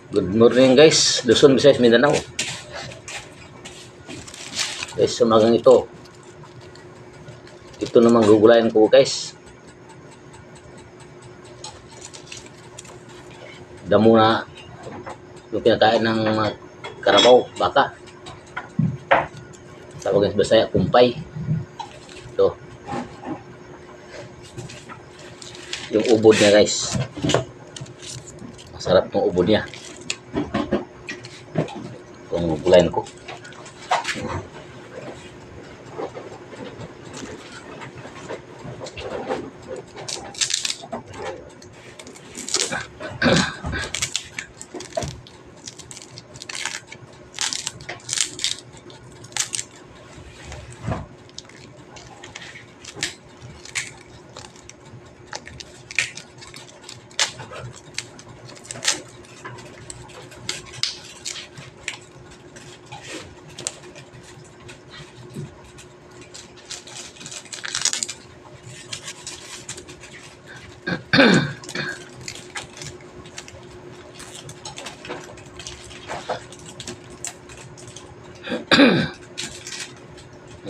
Good morning guys, Luzon, Visayas, Mindanao. Guys, sa umagang ito naman gugulayan ko guys. Damo na yung kinakain ng mga karabaw, baka. Tawag sa Bisaya, kumpay. Ito. Yung ubod niya guys. Masarap tong ubod niya. Itong gugulayan ko.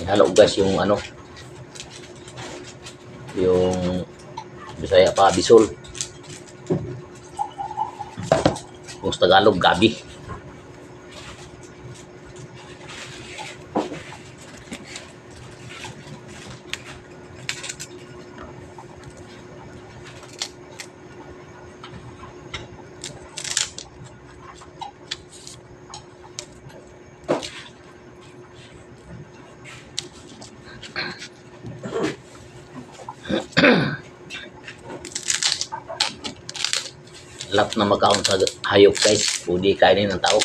Halo guys yung yung Bisaya pa bisol, yung Tagalog gabi. Lap na magkaon sa hayop guys, pwede kainin ng tao.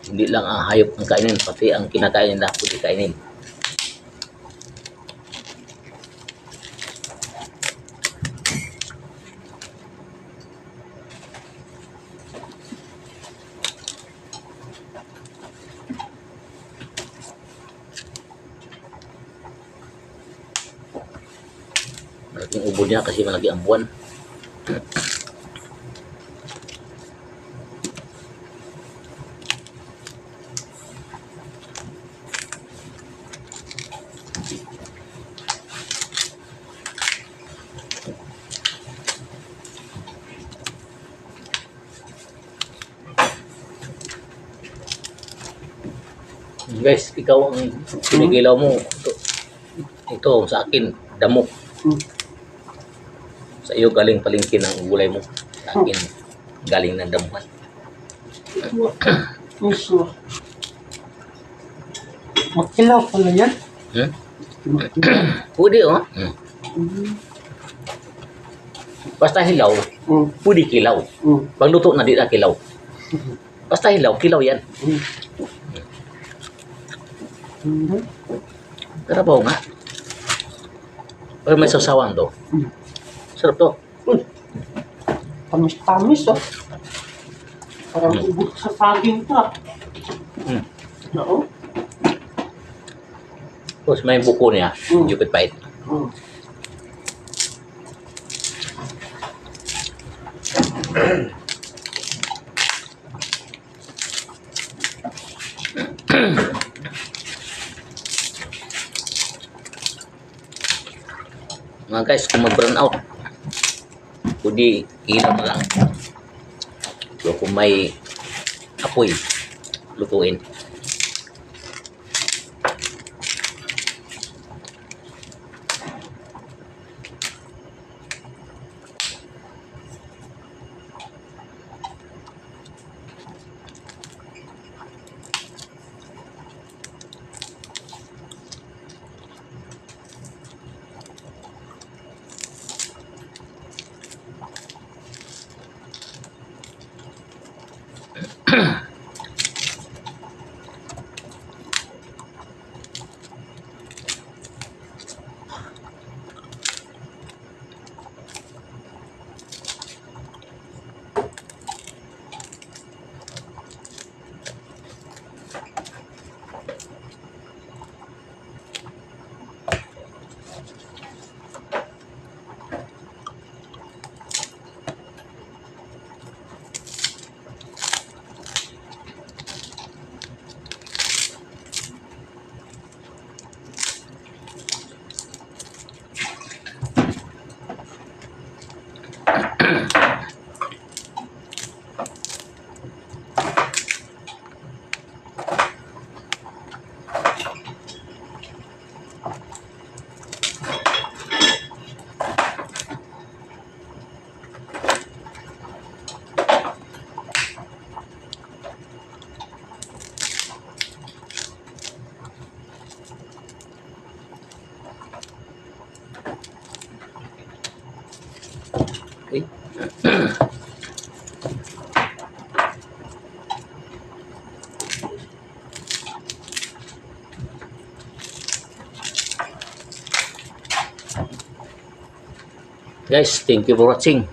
Hindi lang ang hayop ang kainin, pati ang kinakain nila pwede kainin. Malaking ubod niya kasi malaki ang buwan. Guys, ikaw ang pinigilaw mo. Ito sa akin, damo. Sa iyo galing palengke ng gulay mo. Sa akin, galing ng damuhan. Mismo. Makilaw pala yan. Pwede Basta hilaw, pwede kilaw. Pagluto na di na kilaw. Basta hilaw, kilaw yan. Karabaw nga. Pero may sasawan to. Sarap to. Tamis-tamis Parang ubod sa saging pa. Oo. Tapos may buko niya, jupit pait. Mga guys, kung mag-burn out, pwede ilaw na lang. So, kung may apoy, lutuin. Okay. Guys, thank you for watching.